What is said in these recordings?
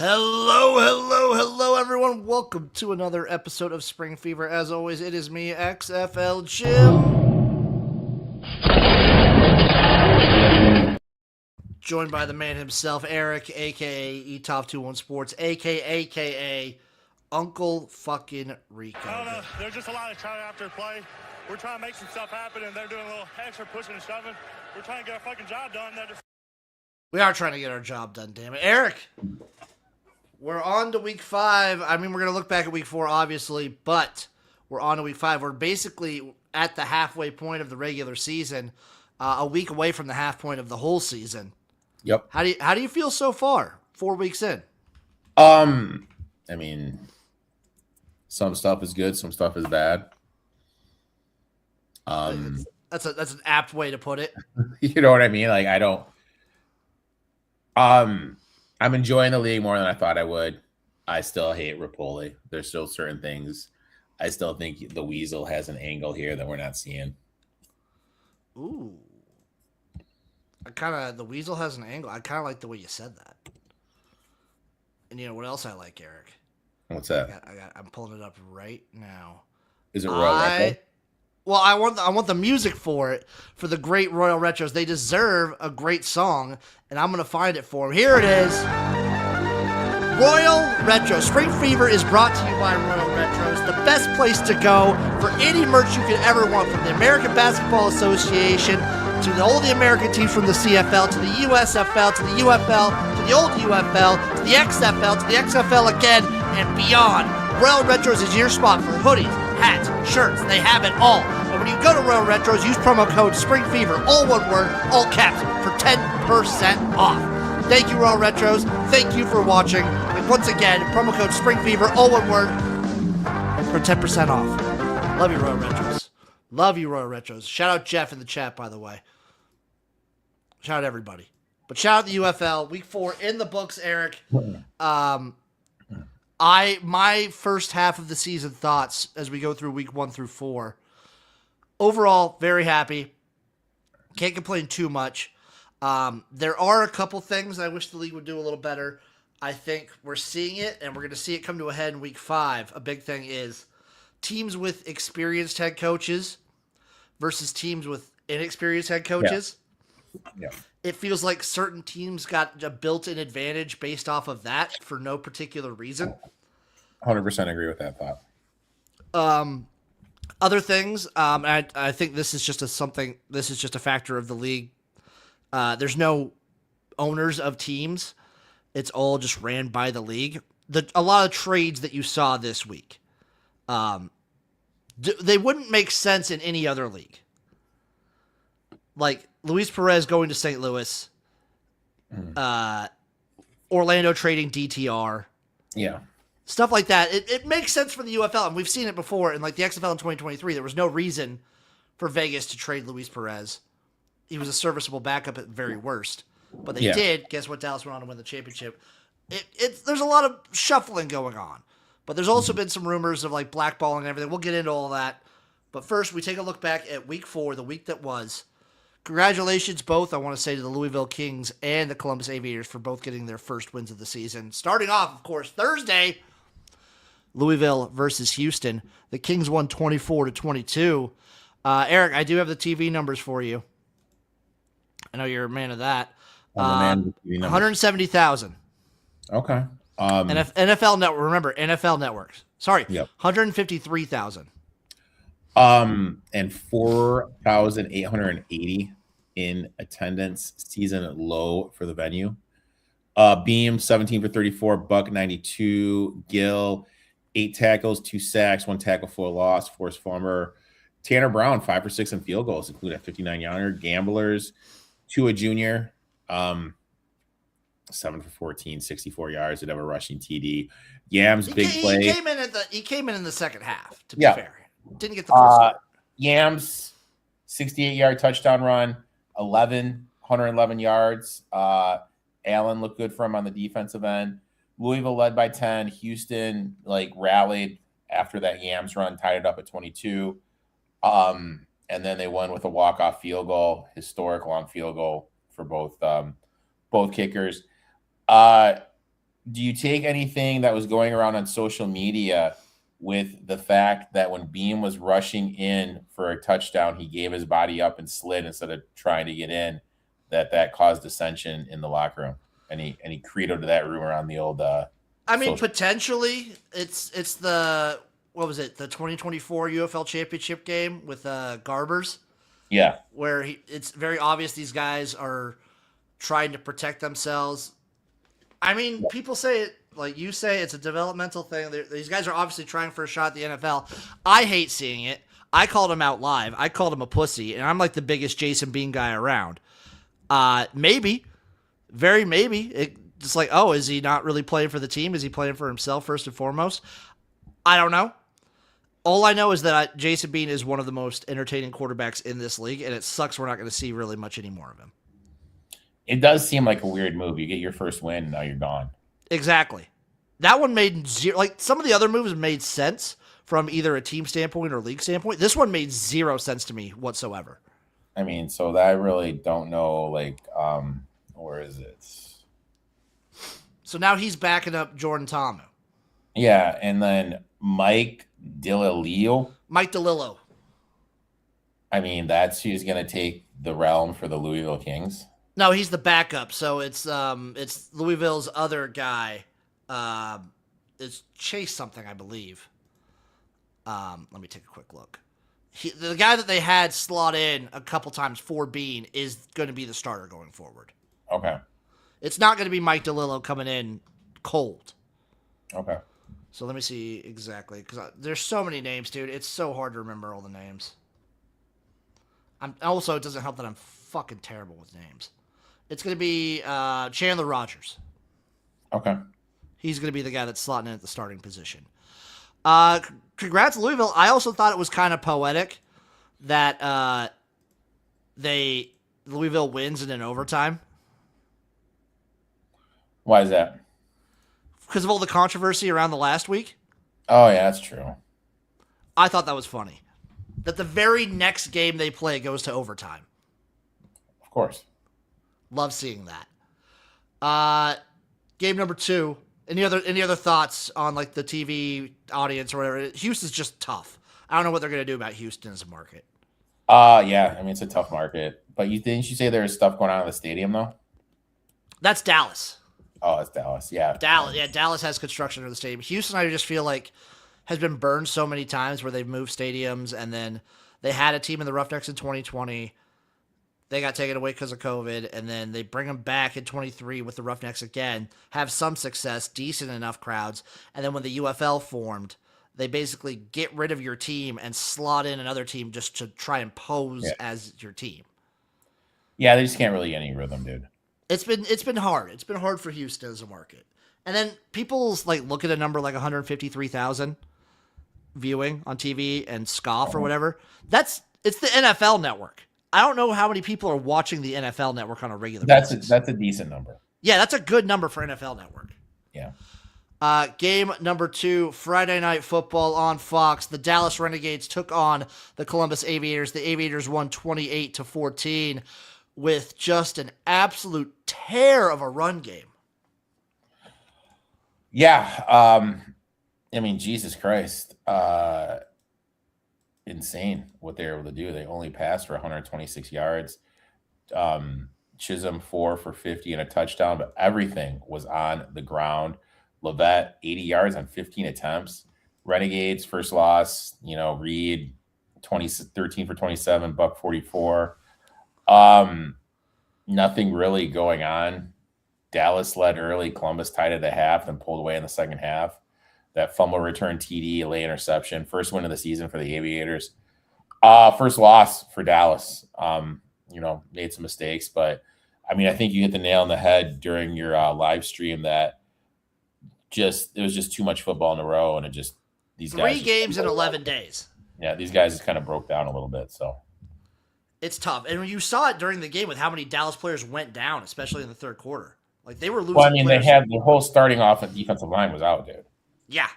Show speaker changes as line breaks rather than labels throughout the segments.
Hello, everyone. Welcome to another episode of Spring Fever. As always, it is me, XFL Jim. Joined by the man himself, Eric, a.k.a. eTop21 Sports, a.k.a. Uncle fucking Rico.
I don't know. There's just a lot of trying after play. We're trying to make some stuff happen, and they're doing a little extra pushing and shoving. We're trying to get our fucking job done.
We are trying to get our job done, damn it. Eric, we're on to week 5. I mean, we're going to look back at week 4, obviously, but we're on to week 5. We're basically at the halfway point of the regular season, a week away from the half point of the whole season.
Yep.
How do you feel so far? 4 weeks in.
I mean, some stuff is good, some stuff is bad.
That's an apt way to put it.
You know what I mean? Like, I don't. I'm enjoying the league more than I thought I would. I still hate Rapoli. There's still certain things. I still think the Weasel has an angle here that we're not seeing.
Ooh. The Weasel has an angle. I kind of like the way you said that. And you know what else I like, Eric?
What's that?
I'm pulling it up right now.
Is it Royal Retro?
Well, I want the music for it, for the great Royal Retros. They deserve a great song, and I'm going to find it for them. Here it is. Royal Retro. Spring Fever is brought to you by Royal Retros, the best place to go for any merch you could ever want, from the American Basketball Association to all the American teams from the CFL to the USFL to the UFL to the old UFL to the XFL to the XFL again and beyond. Royal Retros is your spot for hoodies, hats, shirts. They have it all. And when you go to Royal Retros, use promo code SPRINGFEVER, all one word, all caps, for 10% off. Thank you, Royal Retros. Thank you for watching. And once again, promo code SPRINGFEVER, all one word, for 10% off. Love you, Royal Retros. Love you, Royal Retros. Shout out Jeff in the chat, by the way. Shout out everybody. But shout out the UFL. Week 4 in the books, Eric. My first half of the season thoughts as we go through week 1 through 4. Overall, very happy. Can't complain too much. There are a couple things I wish the league would do a little better. I think we're seeing it, and we're going to see it come to a head in week 5. A big thing is teams with experienced head coaches versus teams with inexperienced head coaches.
Yeah.
It feels like certain teams got a built-in advantage based off of that for no particular reason.
100% agree with that thought.
Other things, I think this is just a factor of the league. There's no owners of teams. It's all just ran by the league. A lot of trades that you saw this week, they wouldn't make sense in any other league. Like Luis Perez going to St. Louis, Orlando trading DTR.
Yeah.
Stuff like that. It makes sense for the UFL, and we've seen it before. In like the XFL in 2023, there was no reason for Vegas to trade Luis Perez. He was a serviceable backup at very worst. But they did. Guess what? Dallas went on to win the championship. There's a lot of shuffling going on. But there's also been some rumors of like blackballing and everything. We'll get into all that. But first, we take a look back at week 4, the week that was. Congratulations both, I want to say, to the Louisville Kings and the Columbus Aviators for both getting their first wins of the season. Starting off, of course, Thursday, Louisville versus Houston. The Kings won 24-22. Eric, I do have the TV numbers for you. I know you're a man of that. 170,000.
Okay.
NFL Network. Remember, NFL Networks. Sorry.
Yep.
153,000.
And 4,880 in attendance, season low for the venue. Beam 17 for 34, Buck 92, Gill 8 tackles, 2 sacks, 1 tackle for a loss, forced fumble. Tanner Brown 5 for 6 in field goals, including a 59-yarder. Gamblers, Tua Jr. 7 for 14, 64 yards. Did have a rushing TD. Yams big play.
He came in the second half. To be fair. Didn't get the first
Yams, 68-yard touchdown run, 111 yards. Allen looked good for him on the defensive end. Louisville led by 10. Houston rallied after that Yams run, tied it up at 22. And then they won with a walk-off field goal, historic long field goal for both kickers. do you take anything that was going around on social media with the fact that when Beam was rushing in for a touchdown, he gave his body up and slid instead of trying to get in, that caused dissension in the locker room? Any credo to that rumor on the old
I mean,
social?
potentially, it's the what was it? The 2024 UFL Championship game with Garbers,
Yeah.
where it's very obvious these guys are trying to protect themselves. I mean, people say it like you say it's a developmental thing. These guys are obviously trying for a shot at the NFL. I hate seeing it. I called him out live. I called him a pussy, and I'm like the biggest Jason Bean guy around. Maybe, very maybe. Just like, oh, is he not really playing for the team? Is he playing for himself first and foremost? I don't know. All I know is that Jason Bean is one of the most entertaining quarterbacks in this league, and it sucks we're not going to see really much anymore of him.
It does seem like a weird move. You get your first win, and now you're gone.
Exactly. That one made zero. Like some of the other moves made sense from either a team standpoint or league standpoint. This one made zero sense to me whatsoever.
I mean, so I really don't know. Like, where is it?
So now he's backing up Jordan Tamu.
Yeah, and then Mike DiLilio.
Mike DeLillo.
I mean, that's who's going to take the realm for the Louisville Kings.
No, he's the backup. So it's Louisville's other guy. It's Chase something, I believe. Let me take a quick look. The guy that they had slot in a couple times for Bean is going to be the starter going forward.
Okay.
It's not going to be Mike DeLillo coming in cold.
Okay.
So let me see exactly, because there's so many names, dude. It's so hard to remember all the names. Also, it doesn't help that I'm fucking terrible with names. It's going to be Chandler Rogers.
Okay.
He's going to be the guy that's slotting in at the starting position. Congrats, Louisville. I also thought it was kind of poetic that Louisville wins in an overtime.
Why is that?
Because of all the controversy around the last week.
Oh, yeah, that's true.
I thought that was funny. That the very next game they play goes to overtime.
Of course.
Love seeing that. Game number 2. Any other thoughts on like the TV audience or whatever? Houston's just tough. I don't know what they're going to do about Houston as a market.
Yeah. I mean, it's a tough market. But didn't you say there's stuff going on in the stadium, though?
That's Dallas.
Oh, it's Dallas. Yeah.
Dallas has construction in the stadium. Houston, I just feel like, has been burned so many times where they've moved stadiums, and then they had a team in the Roughnecks in 2020. They got taken away because of COVID, and then they bring them back in 23 with the Roughnecks again, have some success, decent enough crowds, and then when the UFL formed, they basically get rid of your team and slot in another team just to try and pose as your team.
Yeah, they just can't really get any rhythm, dude.
It's been hard. It's been hard for Houston as a market. And then people's like look at a number like 153,000 viewing on TV and scoff or whatever. It's the NFL network. I don't know how many people are watching the NFL network on a regular basis.
That's a decent number.
Yeah, that's a good number for NFL network.
Yeah.
Game number 2, Friday Night Football on Fox. The Dallas Renegades took on the Columbus Aviators. The Aviators won 28-14 with just an absolute tear of a run game.
Yeah. I mean, Jesus Christ. Insane what they were able to do. They only passed for 126 yards. Chisholm 4 for 50 and a touchdown, but everything was on the ground. Levette 80 yards on 15 attempts. Renegades first loss. Reed 13 for 27, buck 44. Nothing really going on. Dallas led early. Columbus tied at the half, then pulled away in the second half. That fumble return TD, late interception. First win of the season for the Aviators. First loss for Dallas. Made some mistakes, but I mean, I think you hit the nail on the head during your live stream that it was just too much football in a row, and these guys
3 games in 11 days.
Yeah, these guys just kind of broke down a little bit. So
it's tough, and you saw it during the game with how many Dallas players went down, especially in the third quarter. Like they were losing.
Well, I mean, they had the whole starting defensive line was out, dude.
Yeah.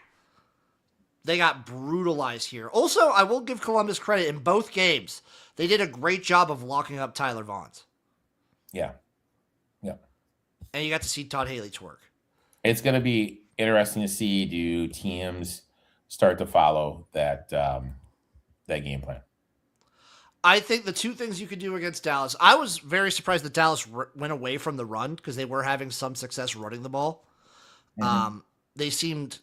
They got brutalized here. Also, I will give Columbus credit in both games. They did a great job of locking up Tyler Vaughns.
Yeah.
And you got to see Todd Haley twerk.
It's going to be interesting to see, do teams start to follow that that game plan.
I think the two things you could do against Dallas, I was very surprised that Dallas went away from the run because they were having some success running the ball. They seemed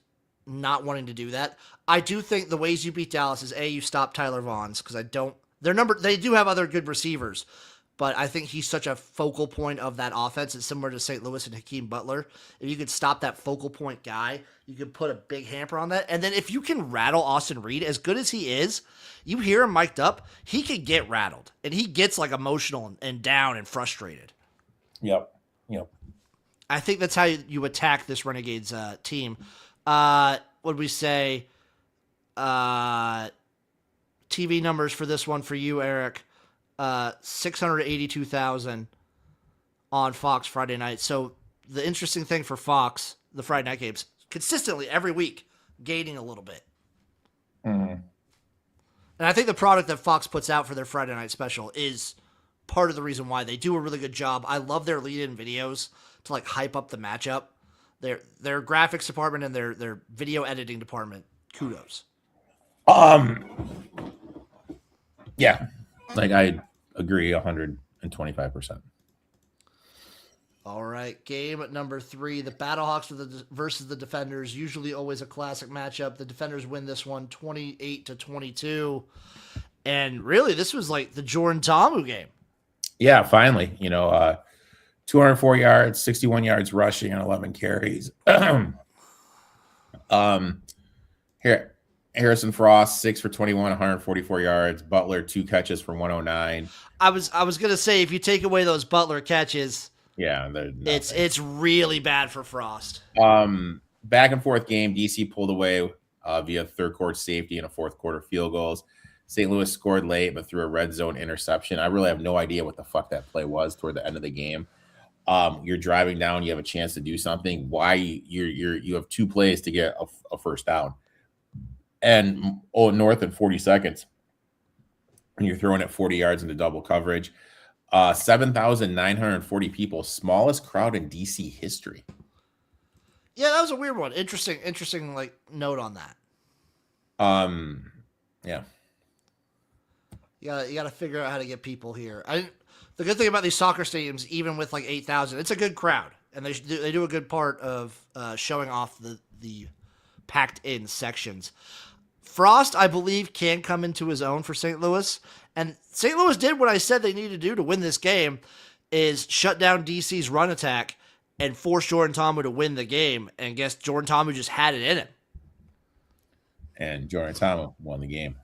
not wanting to do that. I do think the ways you beat Dallas is you stop Tyler Vaughn's because they do have other good receivers, but I think he's such a focal point of that offense. It's similar to St. Louis and Hakeem Butler. If you could stop that focal point guy, you could put a big hamper on that. And then if you can rattle Austin Reed, as good as he is, you hear him mic'd up, he could get rattled. And he gets like emotional and down and frustrated.
Yep.
I think that's how you attack this Renegades team. What would we say? TV numbers for this one for you, Eric. 682,000 on Fox Friday night. So the interesting thing for Fox, the Friday night games, consistently every week gaining a little bit. And I think the product that Fox puts out for their Friday night special is part of the reason why they do a really good job. I love their lead-in videos to like hype up the matchup. Their graphics department and their video editing department, kudos.
Yeah. Like I agree 125%.
All right, game number 3, the Battlehawks versus the Defenders. Usually always a classic matchup. The Defenders win this one 28-22. And really, this was like the Jordan Ta'amu game.
Yeah, finally. 204 yards, 61 yards rushing, and 11 carries. Harrison Frost, 6 for 21, 144 yards. Butler, 2 catches for 109.
I was gonna say, if you take away those Butler catches,
yeah,
it's really bad for Frost.
Back and forth game. DC pulled away via third quarter safety and a fourth quarter field goals. St. Louis scored late, but threw a red zone interception. I really have no idea what the fuck that play was toward the end of the game. You're driving down, you have a chance to do something. Why you have 2 plays to get a first down, and north in 40 seconds, and you're throwing it 40 yards into double coverage. 7,940 people, smallest crowd in DC history.
Yeah, that was a weird one. Interesting like note on that.
Yeah.
You got to figure out how to get people here. The good thing about these soccer stadiums, even with like 8,000, it's a good crowd, and they do a good part of showing off the packed in sections. Frost, I believe, can come into his own for St. Louis, and St. Louis did what I said they needed to do to win this game, is shut down DC's run attack and force Jordan Ta'amu to win the game. And guess Jordan Ta'amu just had it in him.
And Jordan Ta'amu won the game.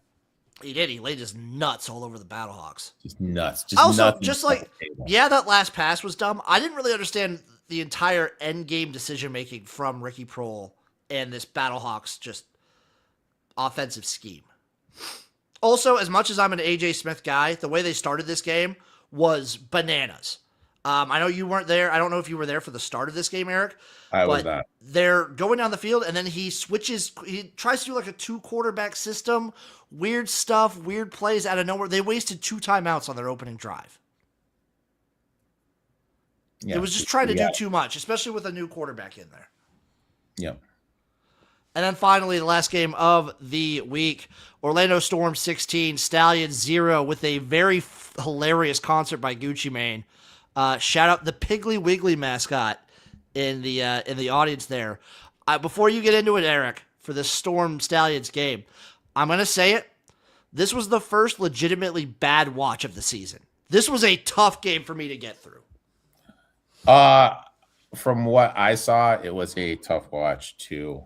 He did. He laid his nuts all over the Battlehawks.
Just nuts.
That last pass was dumb. I didn't really understand the entire end game decision making from Ricky Prohl and this Battlehawks just offensive scheme. Also, as much as I'm an AJ Smith guy, the way they started this game was bananas. I know you weren't there. I don't know if you were there for the start of this game, Eric.
I was not.
They're going down the field, and then he switches. He tries to do like a 2-quarterback system. Weird stuff, weird plays out of nowhere. They wasted 2 timeouts on their opening drive.
Yeah.
It was just trying to do too much, especially with a new quarterback in there.
Yep.
And then finally, the last game of the week, Orlando Storm 16, Stallions 0, with a very hilarious concert by Gucci Mane. Shout out the Piggly Wiggly mascot in the audience there. Before you get into it, Eric, for the Storm Stallions game, I'm going to say it. This was the first legitimately bad watch of the season. This was a tough game for me to get through.
From what I saw, it was a tough watch too.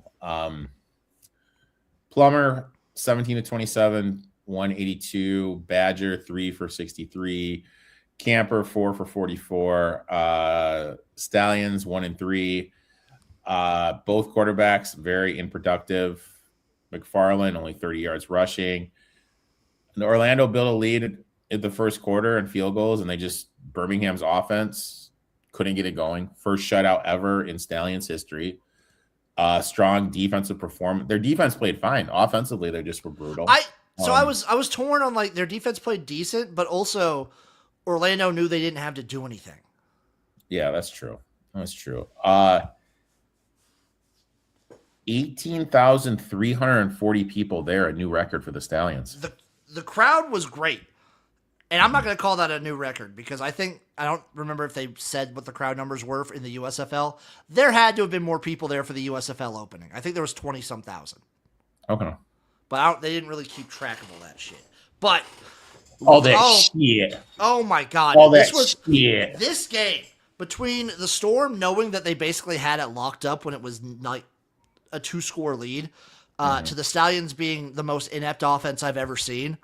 Plummer 17-27, 182. Badger 3 for 63. Camper 4 for 44. Stallions 1 and 3. Both quarterbacks very unproductive. McFarland only 30 yards rushing. And Orlando built a lead in the first quarter and field goals, and Birmingham's offense couldn't get it going. First shutout ever in Stallions history. Strong defensive performance. Their defense played fine. Offensively, they just were brutal.
I was torn on like their defense played decent, but also Orlando knew they didn't have to do anything.
Yeah, that's true. That's true. 18,340 people there, a new record for the Stallions.
The crowd was great. And I'm not going to call that a new record because I don't remember if they said what the crowd numbers were in the USFL. There had to have been more people there for the USFL opening. I think there was 20-some thousand.
Okay.
But they didn't really keep track of all that shit. But
all that shit.
Oh my God.
All that shit.
This game between the Storm knowing that they basically had it locked up when it was like a 2-score lead to the Stallions being the most inept offense I've ever seen.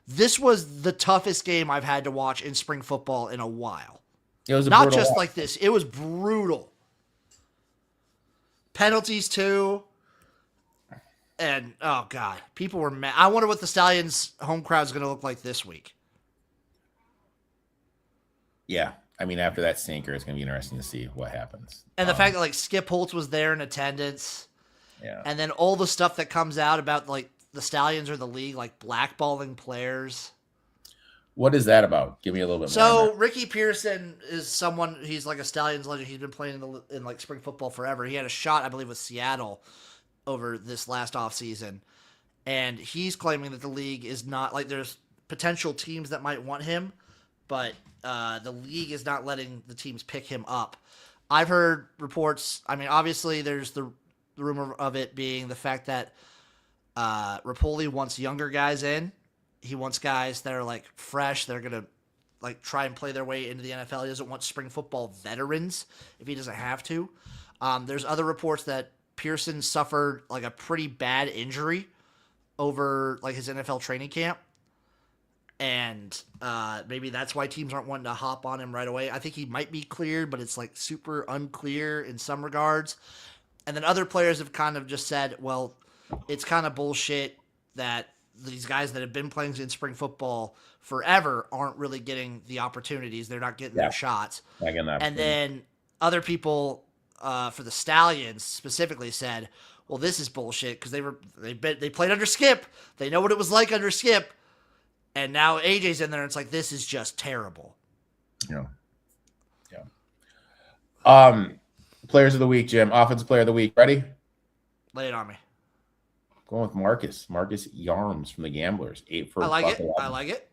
This was the toughest game I've had to watch in spring football in a while.
It was
not just like this. It was brutal. Penalties too. And, oh, God, people were mad. I wonder what the Stallions' home crowd is going to look like this week.
Yeah. I mean, after that stinker, it's going to be interesting to see what happens.
And the fact that, like, Skip Holtz was there in attendance.
Yeah.
And then all the stuff that comes out about, like, the Stallions or the league, like, blackballing players.
What is that about? Give me a little bit more.
So, Ricky Pearson is someone, he's like a Stallions legend. He's been playing in like, spring football forever. He had a shot, I believe, with Seattle over this last offseason. And he's claiming that the league is not, like, there's potential teams that might want him, but the league is not letting the teams pick him up. I've heard reports, I mean, obviously there's the rumor of it being the fact that Rapoli wants younger guys in. He wants guys that are, like, fresh. They're going to, like, try and play their way into the NFL. He doesn't want spring football veterans if he doesn't have to. There's other reports that Pearson suffered, like, a pretty bad injury over, like, his NFL training camp. And maybe that's why teams aren't wanting to hop on him right away. I think he might be cleared, but it's, like, super unclear in some regards. And then other players have kind of just said, well, it's kind of bullshit that these guys that have been playing in spring football forever aren't really getting the opportunities. They're not getting their shots. And then other people for the Stallions specifically said, well, this is bullshit because they played under Skip. They know what it was like under Skip. And now AJ's in there and it's like, this is just terrible.
Yeah. Yeah. Players of the week, Jim. Offensive player of the week. Ready?
Lay it on me.
Going with Marcus Yarms from the Gamblers. 8 for
I like it.
11.
I like it.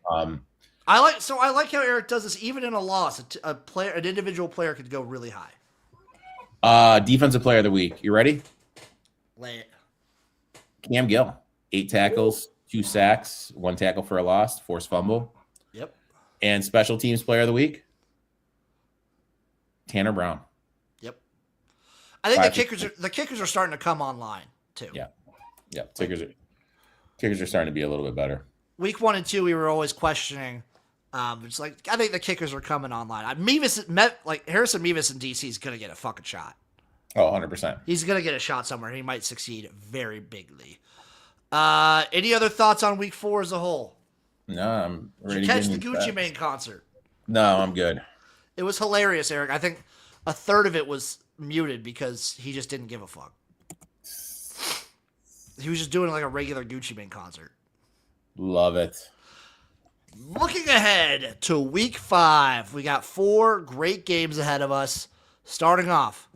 I like how Eric does this. Even in a loss, an individual player could go really high.
Defensive player of the week. You ready?
Lay it.
Cam Gill. 8 tackles, 2 sacks, 1 tackle for a loss, forced fumble.
Yep.
And special teams player of the week. Tanner Brown.
Yep. I think the kickers are starting to come online too.
Yeah. Yeah, kickers are starting to be a little bit better.
Week 1 and 2, we were always questioning. It's like I think the kickers are coming online. Harrison Mevis in DC is gonna get a fucking shot.
Oh, 100%.
He's gonna get a shot somewhere. He might succeed very bigly. Any other thoughts on Week 4 as a whole?
No, I'm ready.
Did you catch the Gucci Mane concert?
No, I'm good.
It was hilarious, Eric. I think a third of it was muted because he just didn't give a fuck. He was just doing like a regular Gucci Mane concert.
Love it.
Looking ahead to Week 5, we got 4 great games ahead of us. Starting off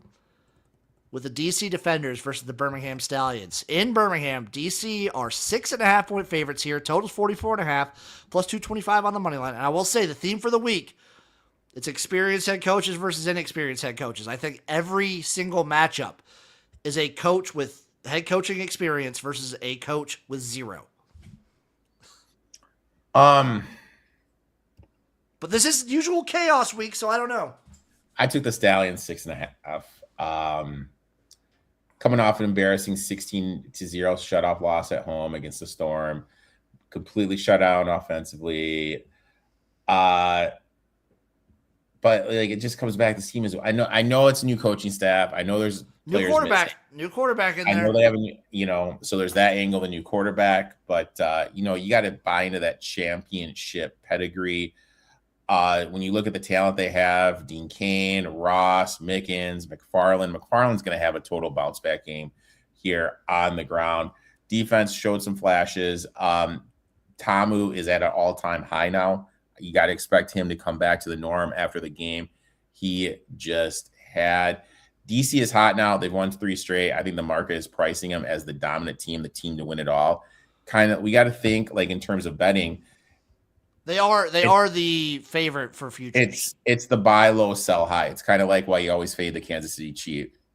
with the DC Defenders versus the Birmingham Stallions. In Birmingham, DC are 6.5-point favorites here. Total's 44.5, plus 225 on the money line. And I will say the theme for the week, it's experienced head coaches versus inexperienced head coaches. I think every single matchup is a coach with head coaching experience versus a coach with 0. But this is usual chaos week, so I don't know.
I took the Stallions 6.5. Coming off an embarrassing 16-0 shutoff loss at home against the Storm, completely shut down offensively. But like it just comes back to team as well. I know it's a new coaching staff. I know there's
new quarterback in there.
I know they have a so there's that angle, the new quarterback, but you got to buy into that championship pedigree. When you look at the talent they have, Dean Cain, Ross, Mickens, McFarland's going to have a total bounce back game here on the ground. Defense showed some flashes. Tamu is at an all-time high now. You got to expect him to come back to the norm after the game he just had. DC is hot now. They've won 3 straight. I think the market is pricing them as the dominant team, the team to win it all. We got to think like in terms of betting.
They are the favorite for futures.
It's the buy low, sell high. It's kind of like why you always fade the Kansas City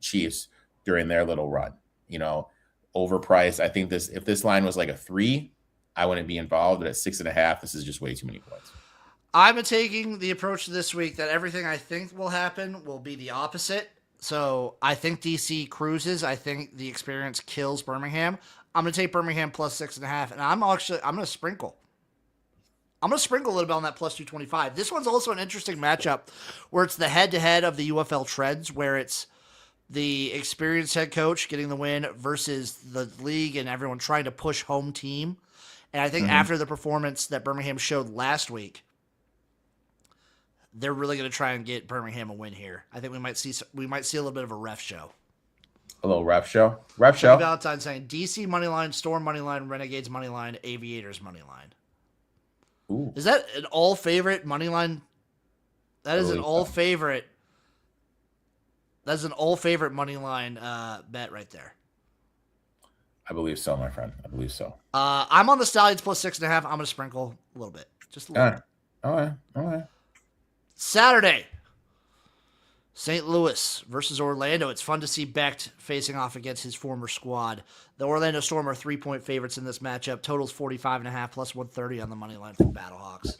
Chiefs during their little run. Overpriced. I think if this line was like a 3, I wouldn't be involved. But at 6.5, this is just way too many points.
I'm taking the approach this week that everything I think will happen will be the opposite. So I think DC cruises. I think the experience kills Birmingham. I'm going to take Birmingham plus 6.5, and I'm going to sprinkle. I'm going to sprinkle a little bit on that plus 225. This one's also an interesting matchup where it's the head-to-head of the UFL trends, where it's the experienced head coach getting the win versus the league and everyone trying to push home team. And I think after the performance that Birmingham showed last week, they're really going to try and get Birmingham a win here. I think we might see a little bit of a ref show.
A little ref show? Ref show?
Valentine saying DC moneyline, Storm moneyline, Renegades moneyline, Aviators moneyline.
Ooh.
Is that an all favorite money line? That is an all favorite. That's an all favorite money line bet right there.
I believe so, my friend. I believe so.
I'm on the Stallions plus 6.5. I'm going to sprinkle a little bit, just a little bit.
All right.
Saturday, St. Louis versus Orlando. It's fun to see Becht facing off against his former squad. The Orlando Storm are 3-point favorites in this matchup. Totals 45.5 plus 130 on the money line for Battlehawks.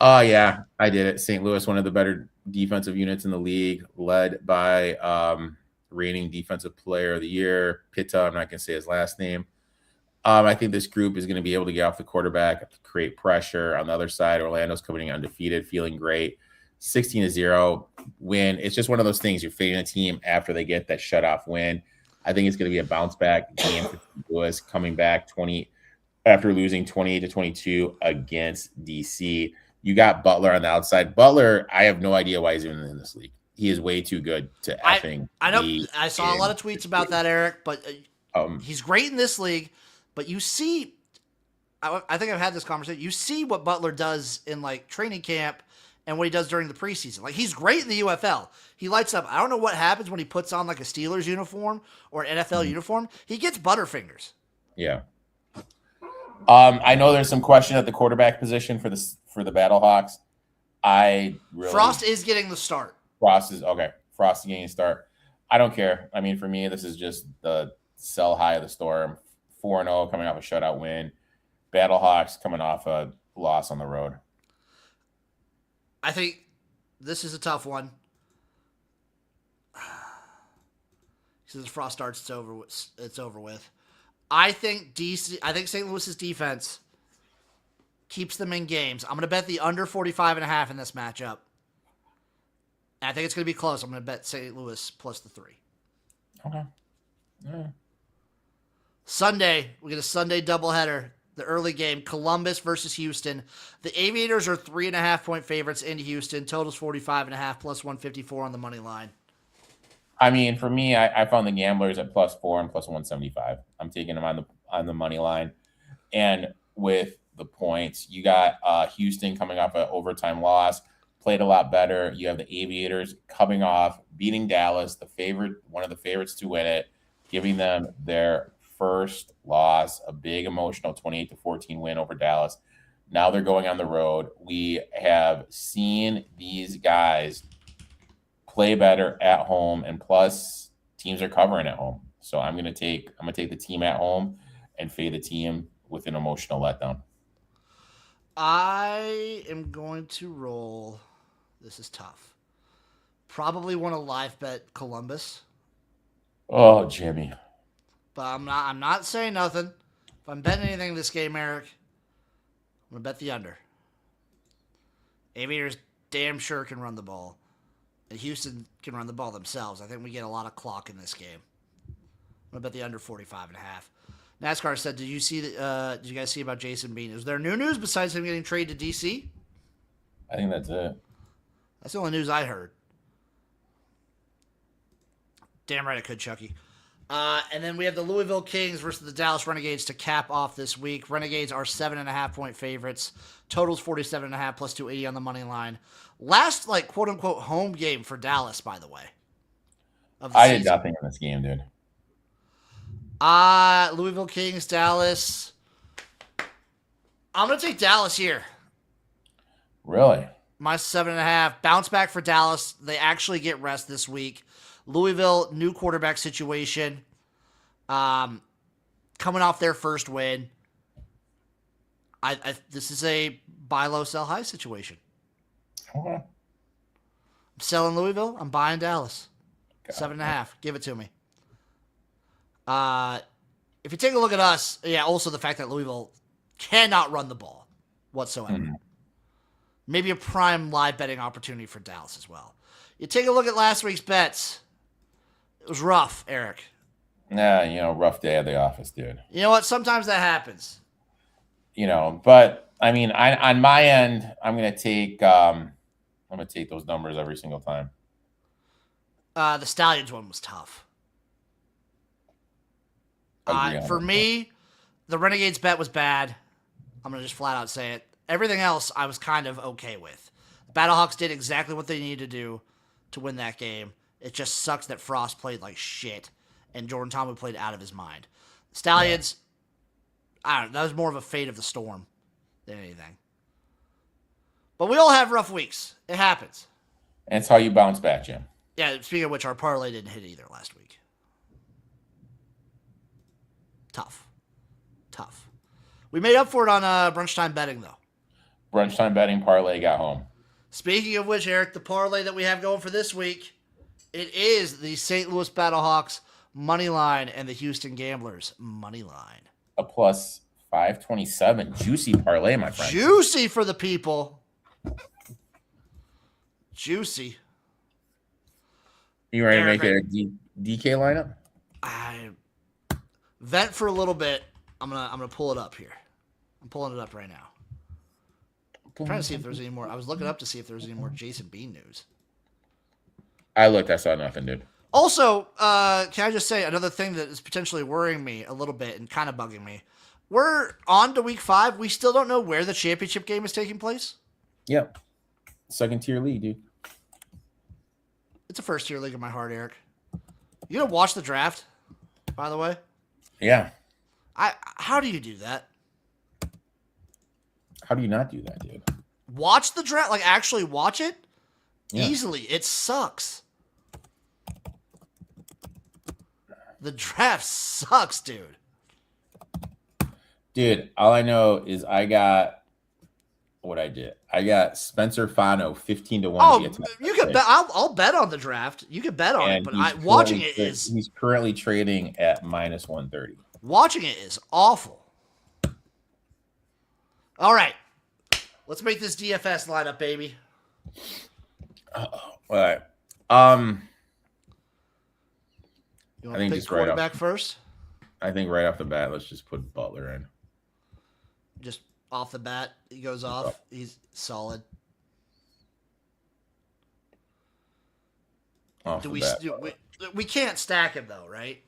Oh, yeah, I did it. St. Louis, one of the better defensive units in the league, led by reigning defensive player of the year, Pitta. I'm not going to say his last name. I think this group is going to be able to get off the quarterback, create pressure. On the other side, Orlando's coming in undefeated, feeling great. 16-0 win. It's just one of those things. You're fading a team after they get that shutoff win. I think it's going to be a bounce back game for Lewis coming back after losing 28-22 against DC. You got Butler on the outside. Butler, I have no idea why he's even in this league. He is way too good to effing.
I know. I saw a lot of tweets about that, Eric, but he's great in this league. But you see, I think I've had this conversation. You see what Butler does in like training camp and what he does during the preseason. Like, he's great in the UFL. He lights up. I don't know what happens when he puts on like a Steelers uniform or an NFL uniform. He gets butterfingers.
Yeah. I know there's some question at the quarterback position for the Battlehawks.
Frost is getting the start.
Frost is getting a start. I don't care. I mean, for me, this is just the sell high of the Storm. 4-0 coming off a shutout win. Battlehawks coming off a loss on the road.
I think this is a tough one. Since Frost starts, it's over with. I think St. Louis's defense keeps them in games. I'm going to bet the under 45.5 in this matchup. And I think it's going to be close. I'm going to bet St. Louis plus the 3.
Okay. Yeah.
Sunday, we get a Sunday doubleheader. The early game, Columbus versus Houston. The Aviators are 3.5-point favorites into Houston. Totals 45.5 plus 154 on the money line.
I mean, for me, I found the gamblers at plus 4 and plus 175. I'm taking them on the money line. And with the points, you got Houston coming off an overtime loss, played a lot better. You have the Aviators coming off, beating Dallas, one of the favorites to win it, giving them their first loss, a big emotional 28-14 win over Dallas. Now they're going on the road. We have seen these guys play better at home, and plus teams are covering at home. So I'm gonna take the team at home and fade the team with an emotional letdown.
I am going to roll. This is tough. Probably want to live bet Columbus.
Oh, Jimmy.
But I'm not saying nothing. If I'm betting anything in this game, Eric, I'm gonna bet the under. Aviators damn sure can run the ball. And Houston can run the ball themselves. I think we get a lot of clock in this game. I'm gonna bet the under 45.5. NASCAR said, did you guys see about Jason Bean? Is there new news besides him getting traded to DC?
I think that's it.
That's the only news I heard. Damn right I could, Chucky. And then we have the Louisville Kings versus the Dallas Renegades to cap off this week. Renegades are 7.5-point favorites. Totals 47.5 plus 280 on the money line. Last, quote unquote, home game for Dallas, by the way. of the
I
season.
did nothing in this game, dude.
Louisville Kings, Dallas. I'm going to take Dallas here.
Really?
My 7.5. Bounce back for Dallas. They actually get rest this week. Louisville, new quarterback situation. Coming off their first win. This is a buy low, sell high situation.
Okay.
I'm selling Louisville. I'm buying Dallas.
Got
7.5. Give it to me. If you take a look at us, also the fact that Louisville cannot run the ball whatsoever.
Mm-hmm.
Maybe a prime live betting opportunity for Dallas as well. You take a look at last week's bets. It was rough, Eric.
Yeah, rough day at the office, dude.
You know what? Sometimes that happens.
But I mean, on my end, I'm gonna take those numbers every single time.
The Stallions one was tough. For me, the Renegades bet was bad. I'm going to just flat out say it. Everything else I was kind of okay with. The Battlehawks did exactly what they needed to do to win that game. It just sucks that Frost played like shit and Jordan Tomlin played out of his mind. Stallions, I don't know, that was more of a fate of the storm than anything. But we all have rough weeks. It happens.
And it's how you bounce back, Jim.
Yeah, speaking of which, our parlay didn't hit either last week. Tough. We made up for it on brunch time betting, though.
Brunch time betting parlay got home.
Speaking of which, Eric, the parlay that we have going for this week, it is the St. Louis Battlehawks money line and the Houston Gamblers money line.
A plus 527. Juicy parlay, my friend.
Juicy for the people. Juicy.
You ready
Eric,
to make a DK lineup?
I vent for a little bit. I'm gonna pull it up here. I'm pulling it up right now. I'm trying to see if there's any more. I was looking up to see if there was any more Jason Bean news.
I looked. I saw nothing, dude.
Also, can I just say another thing that is potentially worrying me a little bit and kind of bugging me? We're on to week 5. We still don't know where the championship game is taking place.
Yep. Second tier league, dude.
It's a first tier league in my heart, Eric. You gonna watch the draft, by the way?
Yeah.
How do you do that?
How do you not do that, dude?
Watch the draft? Like, actually watch it?
Yeah.
Easily. It sucks. The draft sucks, dude.
Dude, all I know is I got what I did. I got Spencer Fano 15 to 1.
Oh, you could bet. I'll bet on the draft. You could bet on it, but watching it is.
He's currently trading at minus 130.
Watching it is awful. All right. Let's make this DFS lineup, baby.
All right.
You want to pick quarterback first?
I think right off the bat, let's just put Butler in.
Just off the bat, he goes off. He's solid. We can't stack him though, right?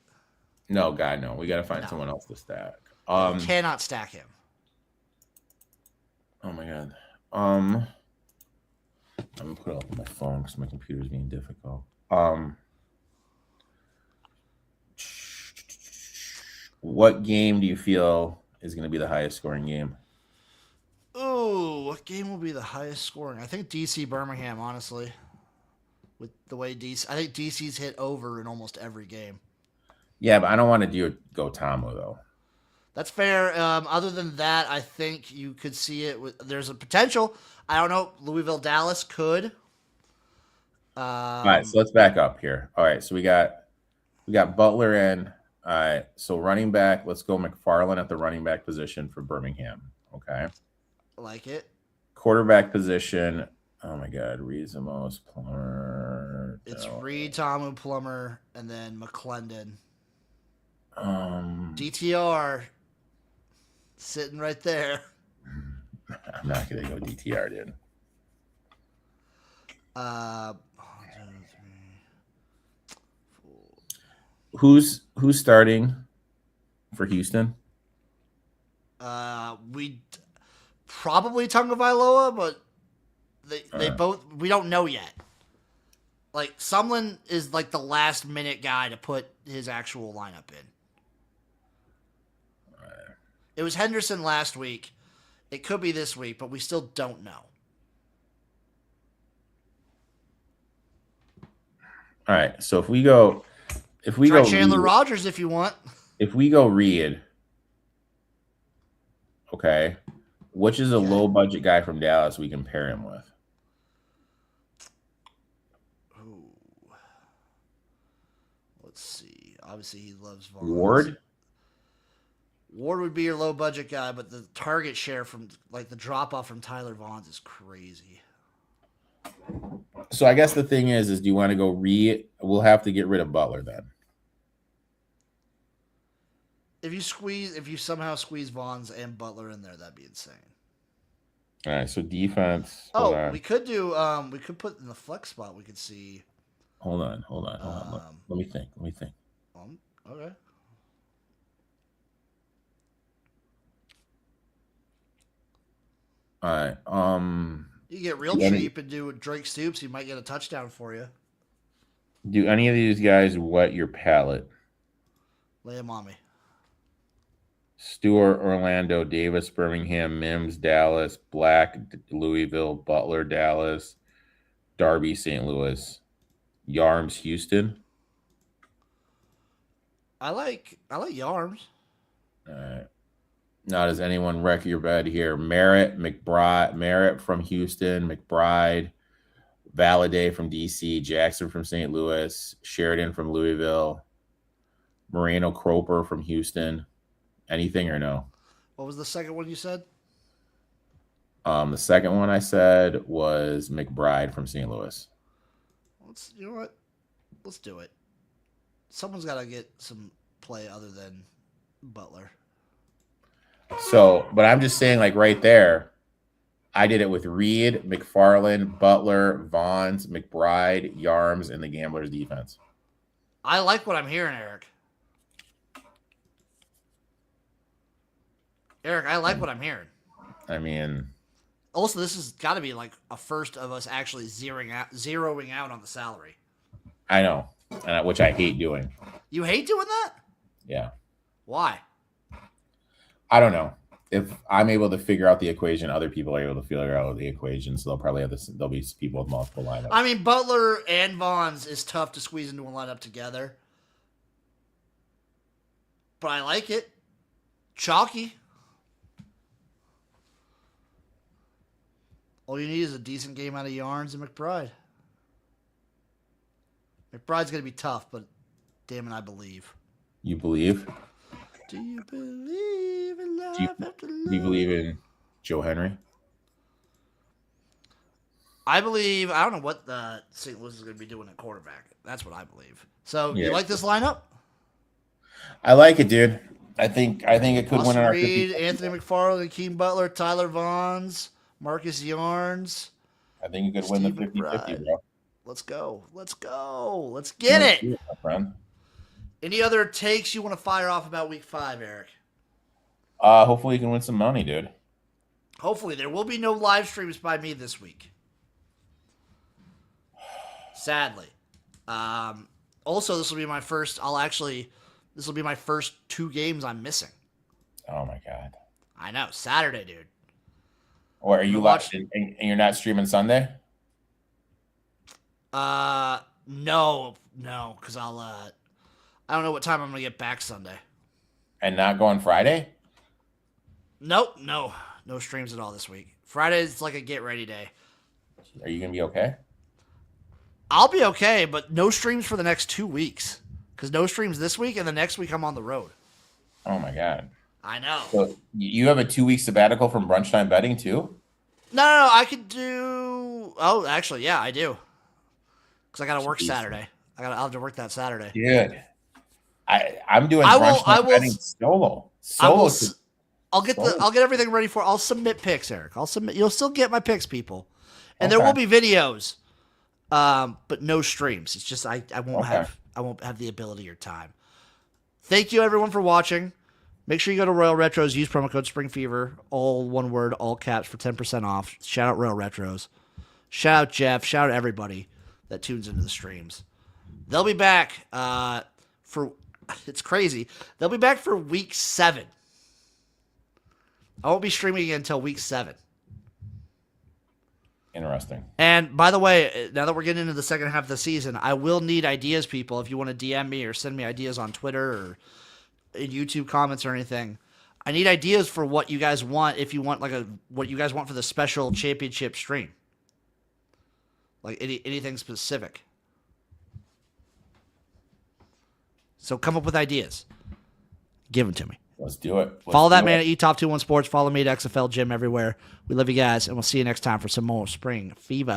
No, God, no. We got to find someone else to stack.
We cannot stack him.
Oh my God. I'm gonna put it up on my phone because my computer's being difficult. What game do you feel is going to be the highest scoring game?
Ooh, what game will be the highest scoring? I think DC Birmingham, honestly. With the way I think DC's hit over in almost every game.
Yeah, but I don't want to go Tomo though.
That's fair. Other than that, I think you could see it. There's a potential. I don't know. Louisville, Dallas could.
All right, so let's back up here. All right, so we got Butler in. All right, so running back. Let's go McFarland at the running back position for Birmingham. Okay,
I like it.
Quarterback position. Oh my God, Reed Zamos, Plummer.
It's Reed, Tomu, Plummer, and then McClendon. DTR sitting right there.
I'm not gonna go DTR, dude. Who's starting for Houston?
We probably Tagovailoa, but they both, we don't know yet. Like, Sumlin is like the last minute guy to put his actual lineup in. It was Henderson last week. It could be this week, but we still don't know.
All right. So if we go
Chandler Rogers if you want.
If we go Reed, okay, which is a low budget guy from Dallas we can pair him with?
Ooh. Let's see. Obviously, he loves Vaughn. Ward would be your low budget guy, but the target share from like the drop off from Tyler Vaughn's is crazy.
So I guess the thing is do you want to go Reed? We'll have to get rid of Butler then.
If you somehow squeeze Vaughn's and Butler in there, that'd be insane.
All right, so defense.
We could put in the flex spot. We could see.
Hold on. Let me think.
Okay.
All right.
You get real cheap and do Drake Stoops. He might get a touchdown for you.
Do any of these guys wet your palate?
Lay him on me.
Stewart, Orlando, Davis, Birmingham, Mims, Dallas, Black, Louisville, Butler, Dallas, Darby, St. Louis, Yarms, Houston.
I like Yarms.
All right. Now, does anyone wreck your bed here? Merritt from Houston, McBride, Valladay from DC, Jackson from St. Louis, Sheridan from Louisville, Moreno Croper from Houston. Anything or no?
What was the second one you said?
The second one I said was McBride from St. Louis.
You know what? Let's do it. Someone's got to get some play other than Butler.
So, but I'm just saying, like right there, I did it with Reed, McFarland, Butler, Vaughns, McBride, Yarms, and the Gamblers defense.
I like what I'm hearing, Eric. I like what I'm hearing.
I mean,
also, this has got to be like a first of us actually zeroing out on the salary.
I know, which I hate doing.
You hate doing that?
Yeah.
Why?
I don't know. If I'm able to figure out the equation, other people are able to figure out the equation. So they'll probably have this. There'll be people with multiple lineups.
I mean, Butler and Vaughn's is tough to squeeze into a lineup together, but I like it. Chalky. All you need is a decent game out of Yarns and McBride. McBride's going to be tough, but damn it, I believe.
You believe?
Do you believe in life after love?
Do you believe in Joe Henry?
I believe. I don't know what the St. Louis is going to be doing at quarterback. That's what I believe. So, You like this lineup?
I like it, dude. I think it could win our
Reed, Anthony McFarland, Keem Butler, Tyler Vaughn's, Marcus Yarns.
I think you could win the 50-50, bro.
Let's go. Let's get it.
My friend.
Any other takes you want to fire off about week 5, Eric?
Hopefully you can win some money, dude.
Hopefully. There will be no live streams by me this week. Sadly. Also, this will be my first. This will be my first 2 games I'm missing.
Oh my god.
I know. Saturday, dude.
Or are you watching and you're not streaming Sunday?
No, because I don't know what time I'm gonna get back Sunday.
And not going Friday?
Nope, no streams at all this week. Friday's like a get ready day.
Are you gonna be okay?
I'll be okay, but no streams for the next 2 weeks. Because no streams this week, and the next week I'm on the road.
Oh my god.
I know.
So you have a 2-week sabbatical from Brunch Time Betting too?
No, I could do. Oh, actually, yeah, I do. Because I got to work Saturday. I'll have to work that Saturday.
Good. I'm doing Brunch Time Betting solo.
I'll get everything ready for. I'll submit picks, Eric. You'll still get my picks, people, and there will be videos, but no streams. It's just I won't have the ability or time. Thank you everyone for watching. Make sure you go to Royal Retros, use promo code SPRINGFEVER, all one word, all caps for 10% off. Shout out Royal Retros. Shout out Jeff. Shout out everybody that tunes into the streams. They'll be back for, it's crazy, they'll be back for week 7. I won't be streaming again until week 7.
Interesting.
And by the way, now that we're getting into the second half of the season, I will need ideas, people. If you want to DM me or send me ideas on Twitter or in YouTube comments or anything, I need ideas for what you guys want. If you want what you guys want for the special championship stream, like anything specific. So come up with ideas. Give them to me.
Let's do it.
Follow that man at eTop21 Sports. Follow me at XFL Gym everywhere. We love you guys, and we'll see you next time for some more Spring Fever.